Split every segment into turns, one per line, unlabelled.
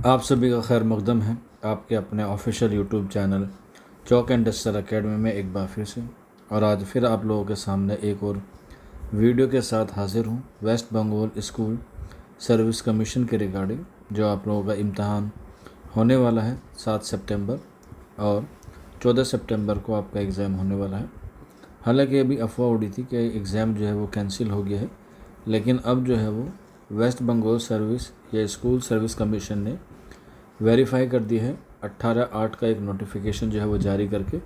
आप सभी का खैर मकदम है आपके अपने official YouTube channel chalk and duster academy में एक बार फिर से। और आज फिर आप लोगों के सामने एक और वीडियो के साथ हाजिर हूँ West Bengal school service commission के रिगार्डिंग, जो आप लोगों का इम्तहान होने वाला है 7 सितंबर और 14 सितंबर को आपका एग्ज़ाम होने वाला है। हालांकि अभी अफवाह उड़ी थी कि एग्ज़ाम जो है वो कैंसिल हो गया है, लेकिन अब जो है वो वेस्ट बंगाल सर्विस या स्कूल सर्विस कमीशन ने वेरीफाई कर दी है। 18/8 का एक नोटिफिकेशन जो है वो जारी करके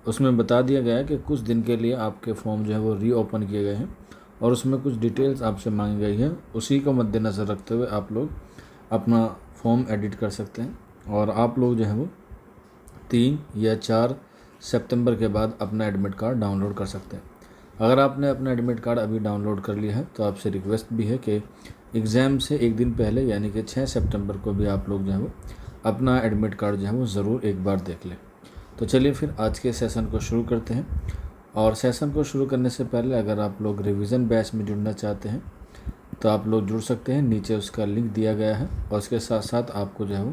उसमें बता दिया गया है कि कुछ दिन के लिए आपके फॉर्म जो है वो रीओपन किए गए हैं और उसमें कुछ डिटेल्स आपसे मांगी गई है। उसी को मद्देनज़र रखते हुए आप लोग अपना फॉर्म एडिट कर सकते हैं और आप लोग जो है वो 3 या 4 सितंबर के बाद अपना एडमिट कार्ड डाउनलोड कर सकते हैं। अगर आपने अपना एडमिट कार्ड अभी डाउनलोड कर लिया है तो आपसे रिक्वेस्ट भी है कि एग्ज़ाम से एक दिन पहले यानी कि 6 सितंबर को भी आप लोग जो है वो अपना एडमिट कार्ड जो है वो ज़रूर एक बार देख लें। तो चलिए फिर आज के सेशन को शुरू करते हैं। और सेशन को शुरू करने से पहले अगर आप लोग रिवीजन बैच में जुड़ना चाहते हैं तो आप लोग जुड़ सकते हैं, नीचे उसका लिंक दिया गया है। और उसके साथ साथ आपको जो है वो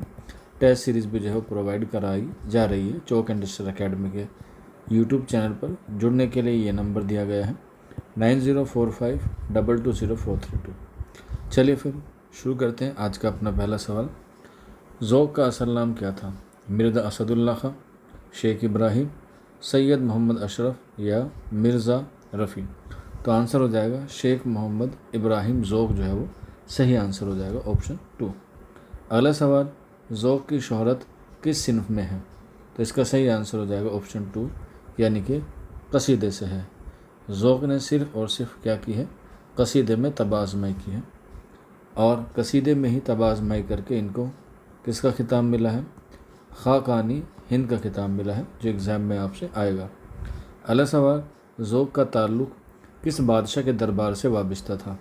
टेस्ट सीरीज़ भी जो है वो प्रोवाइड कराई जा रही है चौक एंड डस्टर एकेडमी के यूट्यूब चैनल पर। जुड़ने के लिए ये नंबर दिया गया है 9045220432। चलिए फिर शुरू करते हैं आज का अपना पहला सवाल। ज़ौक़ का असल नाम क्या था? मिर्ज़ा असदुल्ला खां, शेख इब्राहिम, सैयद मोहम्मद अशरफ या मिर्ज़ा रफ़ी? तो आंसर हो जाएगा शेख मोहम्मद इब्राहिम ज़ौक़ जो है वो सही आंसर हो जाएगा ऑप्शन 2। अगला सवाल, ज़ौक़ की शोहरत किस सिन्फ में है? तो इसका सही आंसर हो जाएगा ऑप्शन 2 यानी कि कसीदे से है। ज़ौक़ ने सिर्फ़ और सिर्फ क्या की है? कसीदे में तबाज़माई की है और कसीदे में ही तबाज़माई करके इनको किसका खिताब मिला है? खाकानी हिंद का खिताब मिला है, जो एग्ज़ाम में आपसे आएगा। अगला सवाल, ज़ौक़ का ताल्लुक़ किस बादशाह के दरबार से वाबस्ता था?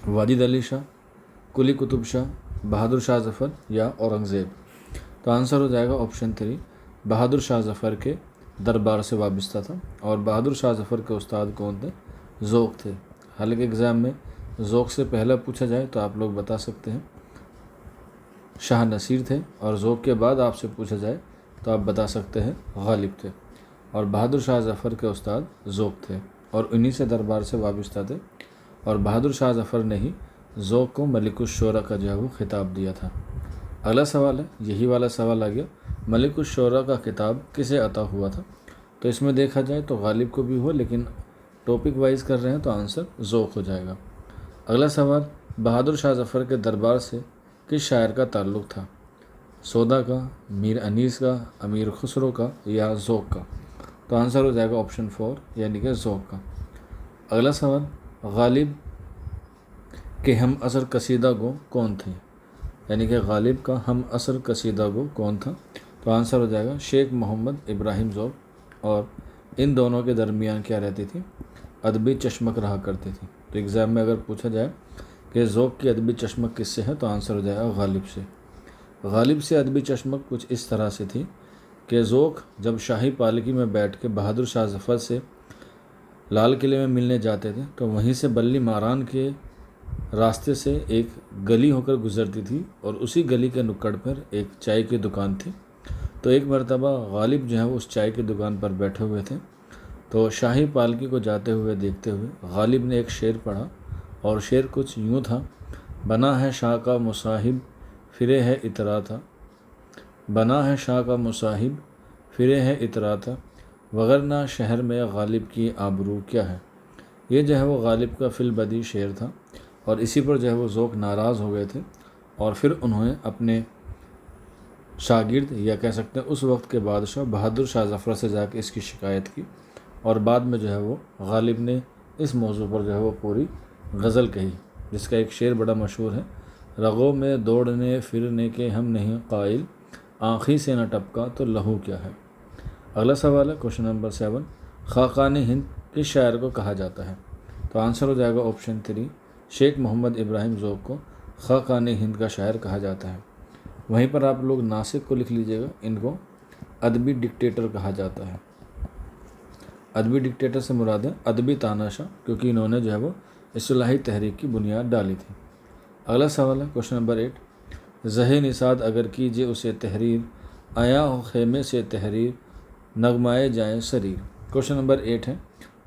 वाजिद अली शाह, कुली कुतुब शाह, बहादुर शाह ज़फ़र या औरंगज़ेब? तो आंसर हो जाएगा ऑप्शन 3 बहादुर शाह ज़फ़र के दरबार से वाबस्ता था। और बहादुर शाह ज़फ़र के उस्ताद कौन थे? ज़ौक़ थे। हालांकि एग्ज़ाम में ज़ौक़ से पहले पूछा जाए तो आप लोग बता सकते हैं शाह नसीर थे, और ज़ौक़ के बाद आपसे पूछा जाए तो आप बता सकते हैं गालिब थे। और बहादुर शाह ज़फ़र के उस्ताद ज़ौक़ थे और उन्हीं से दरबार से वाबस्ता थे। और बहादुर शाह ज़फ़र ने ही ज़ौक़ को मलिकुश्शोरा का जो है वो खिताब दिया था। अगला सवाल है, यही वाला सवाल आ गया, मलिकुश्शोरा का खिताब किसे अता हुआ था? तो इसमें देखा जाए तो गालिब को भी हुआ, लेकिन टॉपिक वाइज कर रहे हैं तो आंसर ज़ौक़ हो जाएगा। अगला सवाल, बहादुर शाह ज़फ़र के दरबार से किस शायर का ताल्लुक़ था? सौदा का, मीर अनीस का, अमीर खुसरो का या ज़ौक़ का? तो आंसर हो जाएगा ऑप्शन 4 यानी कि ज़ौक़ का। अगला सवाल, गालिब के हम असर कसीदा गो कौन थे? यानी कि गालिब का हम असर कसीदा गो कौन था? तो आंसर हो जाएगा शेख मोहम्मद इब्राहिम ज़ौक़। और इन दोनों के दरमियान क्या रहती थी? अदबी चश्मक रहा करती थी। तो एग्ज़ाम में अगर पूछा जाए कि ज़ौक़ की अदबी चश्मक किससे है तो आंसर हो जाएगा गालिब से। गालिब से अदबी चश्मक कुछ इस तरह से थी कि ज़ौक़ जब शाही पालकी में बैठ के बहादुर शाह ज़फ़र से लाल किले में मिलने जाते थे तो वहीं से बल्ली मारान के रास्ते से एक गली होकर गुज़रती थी और उसी गली के नुक्कड़ पर एक चाय की दुकान थी। तो एक मरतबा गालिब जो है उस चाय की दुकान पर बैठे हुए थे, तो शाही पालकी को जाते हुए देखते हुए गालिब ने एक शेर पढ़ा और शेर कुछ यूँ था, बना है शाह का मुसाहिब फिरे है इतरा था, बना है शाह का मुसाहिब फिरे है इतरा था, वगरना शहर में गालिब की आबरू क्या है? ये जो है वो गालिब का फिलबदी शेर था और इसी पर जो है वो ज़ौक़ नाराज़ हो गए थे और फिर उन्होंने अपने शागिर्द या कह सकते हैं उस वक्त के बादशाह बहादुर शाह ज़फ़र से जाकर इसकी शिकायत की और बाद में जो है वो गालिब ने इस मौजू पर जो है वो पूरी गज़ल कही, जिसका एक शेर बड़ा मशहूर है, रगों में दौड़ने फिरने के हम नहीं कायल, आँखी से न टपका तो लहू क्या है? अगला सवाल है क्वेश्चन नंबर 7, खाकानी हिंद किस शायर को कहा जाता है? तो आंसर हो जाएगा ऑप्शन 3 शेख मोहम्मद इब्राहिम ज़ौक़ को खाकानी हिंद का शायर कहा जाता है। वहीं पर आप लोग नासिक को लिख लीजिएगा, इनको अदबी डिक्टेटर कहा जाता है। अदबी डिक्टेटर से मुराद है अदबी तानाशाह, क्योंकि इन्होंने जो है वो इस्लाही तहरीक की बुनियाद डाली थी। अगला सवाल है क्वेश्चन नंबर 8, ज़हे निसाद अगर कीजिए उसे तहरीर, आया हो खेमे से तहरीर, नगमाए जाए शरीर। क्वेश्चन नंबर 8 है,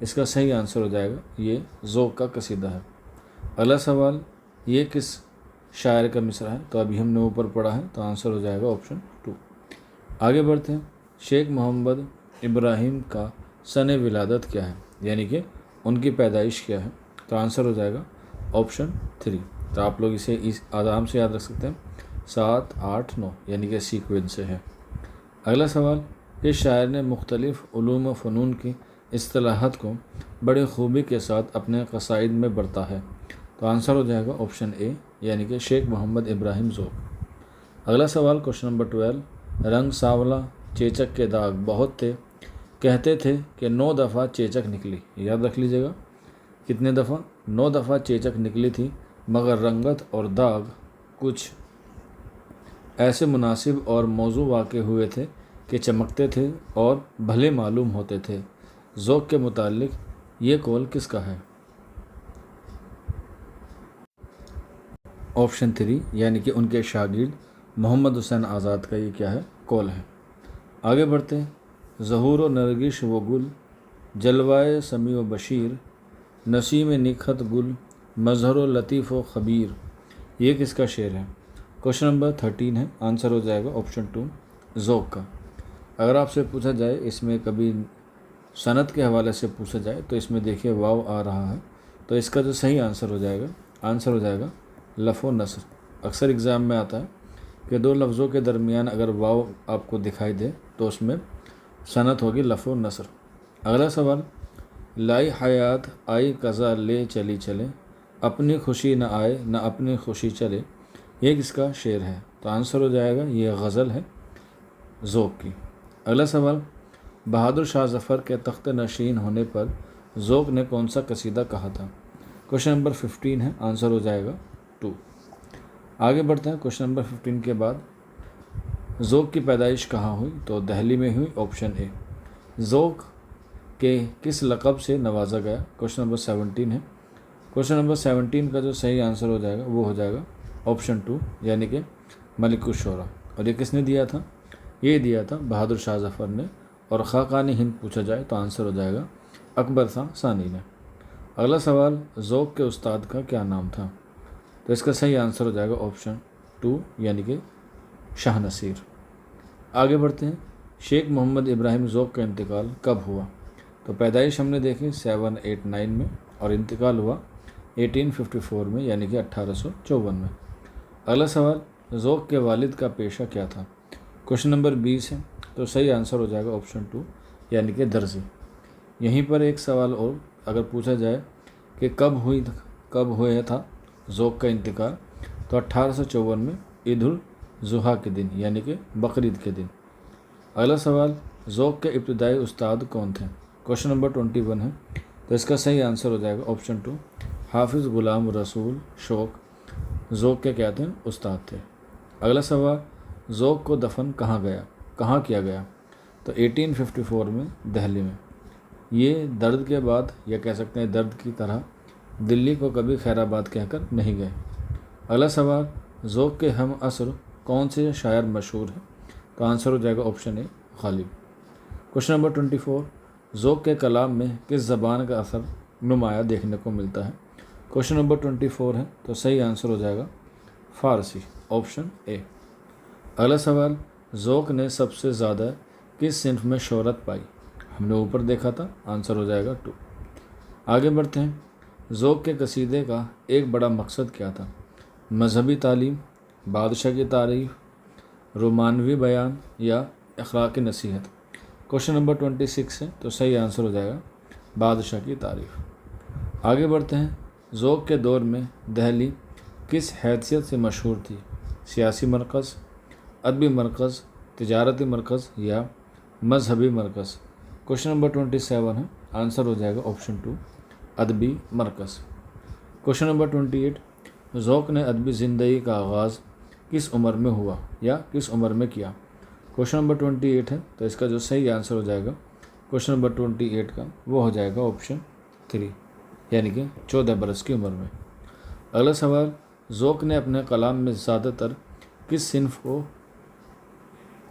इसका सही आंसर हो जाएगा ये ज़ौक़ का कसीदा है। अगला सवाल, ये किस शायर का मिसरा है? तो अभी हमने ऊपर पढ़ा है, तो आंसर हो जाएगा ऑप्शन 2। आगे बढ़ते हैं, शेख मोहम्मद इब्राहिम का सन विलादत क्या है, यानी कि उनकी पैदाइश क्या है? तो आंसर हो जाएगा ऑप्शन 3। तो आप लोग इसे आराम से याद रख सकते हैं, 7, 8, 9 यानी कि सीक्वेंस से है। अगला सवाल, इस शायर ने मुख्तलिफ़ उलूम व फ़नून की इस्तिलाहात को बड़े खूबी के साथ अपने क़साइद में बरता है। तो आंसर हो जाएगा ऑप्शन ए, यानी कि शेख मोहम्मद इब्राहिम ज़ौक़। अगला सवाल क्वेश्चन नंबर 12, रंग सांवला चेचक के दाग बहुत थे, कहते थे कि 9 दफ़ा चेचक निकली। याद रख लीजिएगा, कितने दफ़ा? 9 दफ़ा चेचक निकली थी, मगर रंगत और दाग कुछ ऐसे मुनासिब और मौजू वाक़े हुए थे कि चमकते थे और भले मालूम होते थे। ज़ौक़ के मुतालिक ये कौल किसका है? ऑप्शन 3, यानी कि उनके शागिर्द मोहम्मद हुसैन आज़ाद का ये क्या है? कौल है। आगे बढ़ते हैं, ज़हूर व नरगिश व गुल, जलवाए समी व बशीर, नसीम निखत गुल, मज़हर व लतीफ़ व ख़बीर, ये किसका शेर है? क्वेश्चन नंबर 13 है, आंसर हो जाएगा ऑप्शन 2 ज़ौक़ का। अगर आपसे पूछा जाए इसमें कभी सनद के हवाले से पूछा जाए तो इसमें देखिए वाव आ रहा है, तो इसका जो सही आंसर हो जाएगा लफ़ व नस्र। अक्सर एग्ज़ाम में आता है कि 2 लफ्ज़ों के दरमियान अगर वाव आपको दिखाई दे तो उसमें सनद होगी लफ़ व नस्र। अगला सवाल, लाई हयात आई कज़ा ले चली चले, अपनी खुशी न आए न अपनी खुशी चले, ये किसका शेर है? तो आंसर हो जाएगा ये गज़ल है ज़ौक़ की। अगला सवाल, बहादुर शाह ज़फ़र के तख्त नशीन होने पर ज़ौक़ ने कौन सा कसीदा कहा था? क्वेश्चन नंबर 15 है, आंसर हो जाएगा 2। आगे बढ़ते हैं, क्वेश्चन नंबर 15 के बाद, ज़ौक़ की पैदाइश कहाँ हुई? तो दिल्ली में हुई, ऑप्शन ए। ज़ौक़ के किस लक़ब से नवाजा गया? क्वेश्चन नंबर 17 है। क्वेश्चन नंबर 17 का जो सही आंसर हो जाएगा वो हो जाएगा ऑप्शन 2, यानी कि मलिकुश्शोरा। और ये किसने दिया था? ये दिया था बहादुर शाह ज़फ़र ने। और ख़ाक़ान हिंद पूछा जाए तो आंसर हो जाएगा अकबर शाह सानी ने। अगला सवाल, ज़ौक़ के उस्ताद का क्या नाम था? तो इसका सही आंसर हो जाएगा ऑप्शन 2, यानी कि शाह नसीर। आगे बढ़ते हैं, शेख मोहम्मद इब्राहिम ज़ौक़ का इंतकाल कब हुआ? तो पैदाइश हमने देखी 789 में और इंतकाल हुआ 1854 में, यानी कि 1854 में। अगला सवाल, ज़ौक़ के वालिद का पेशा क्या था? क्वेश्चन नंबर 20 है, तो सही आंसर हो जाएगा ऑप्शन 2, यानी कि दर्जी। यहीं पर एक सवाल और अगर पूछा जाए कि कब हुआ था ज़ौक़ का इंतकाल, तो 1854 में ईद उल ज़ुहा के दिन, यानी कि बकरीद के दिन। अगला सवाल, ज़ौक़ के इब्तिदाई उस्ताद कौन थे? क्वेश्चन नंबर 21 है, तो इसका सही आंसर हो जाएगा ऑप्शन 2, हाफिज़ ग़ुलाम रसूल शौक़ ज़ौक़ के क्या थे? उस्ताद थे। अगला सवाल, ज़ौक़ को दफन कहाँ किया गया? तो 1854 में दिल्ली में। ये दर्द के बाद, या कह सकते हैं दर्द की तरह, दिल्ली को कभी खैराबाद कहकर नहीं गए। अगला सवाल, ज़ौक़ के हम असर कौन से शायर मशहूर हैं? तो आंसर हो जाएगा option A, Ghalib. Question number 24, ज़ौक़ के कलाम में किस ज़बान का असर नुमाया देखने को मिलता है? क्वेश्चन नंबर 24 है, तो सही आंसर हो जाएगा फ़ारसी, ऑप्शन ए। अगला सवाल, ज़ौक़ ने सबसे ज़्यादा किस सिन्फ में शोहरत पाई? हमने ऊपर देखा था, आंसर हो जाएगा 2। आगे बढ़ते हैं, ज़ौक़ के कसीदे का एक बड़ा मकसद क्या था? मजहबी तालीम, बादशाह की तारीफ़, रोमानवी बयान या अखलाक़ी नसीहत? क्वेश्चन नंबर 26 है, तो सही आंसर हो जाएगा बादशाह की तारीफ़। आगे बढ़ते हैं, ज़ौक़ के दौर में दिल्ली किस हैसियत से मशहूर थी? सियासी मरकज़, अदबी मरकज़, तिजारती मरकज़ या मजहबी मरकज़? क्वेश्चन नंबर 27 है, आंसर हो जाएगा ऑप्शन 2, अदबी मरकज़। क्वेश्चन नंबर 28, ज़ौक़ ने अदबी ज़िंदगी का आगाज़ किस उम्र में हुआ या किस उम्र में किया? क्वेश्चन नंबर 28 है, तो इसका जो सही आंसर हो जाएगा क्वेश्चन नंबर 28 का वो हो जाएगा ऑप्शन 3, यानी कि 14 बरस की उम्र में। अगला सवाल, ज़ौक़ ने अपने कलाम में ज़्यादातर किस सिन्फ को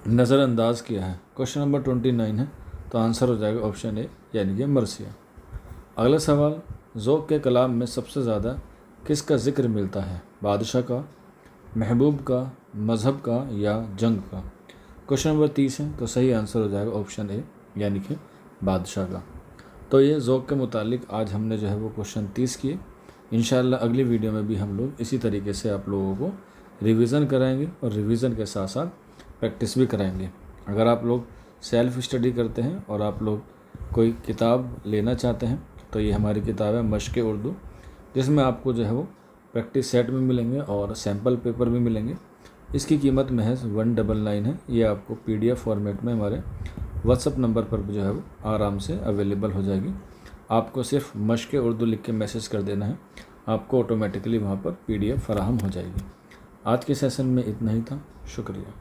नज़रअंदाज किया है? क्वेश्चन नंबर 29 है, तो आंसर हो जाएगा ऑप्शन ए यानी कि मरसिया। अगला सवाल, ज़ौक़ के कलाम में सबसे ज़्यादा किसका ज़िक्र मिलता है? बादशाह का, महबूब का, मज़हब का या जंग का? क्वेश्चन नंबर 30 है, तो सही आंसर हो जाएगा ऑप्शन ए यानी कि बादशाह का। तो ये ज़ौक़ के मुतालिक आज हमने जो है वो क्वेश्चन 30 किए। इंशाअल्लाह अगली वीडियो में भी हम लोग इसी तरीके से आप लोगों को रिवीज़न कराएंगे और रिवीज़न के साथ साथ प्रैक्टिस भी कराएंगे। अगर आप लोग सेल्फ़ स्टडी करते हैं और आप लोग कोई किताब लेना चाहते हैं तो ये हमारी किताब है मश्क़ उर्दू, जिसमें आपको जो है वो प्रैक्टिस सेट भी मिलेंगे और सैम्पल पेपर भी मिलेंगे। इसकी कीमत महज 199 है। ये आपको PDF फॉर्मेट में हमारे व्हाट्सअप नंबर पर जो है वो आराम से अवेलेबल हो जाएगी। आपको सिर्फ मश्क़ उर्दू लिख के मैसेज कर देना है, आपको ऑटोमेटिकली वहाँ पर PDF फराहम हो जाएगी। आज के सेशन में इतना ही था। शुक्रिया।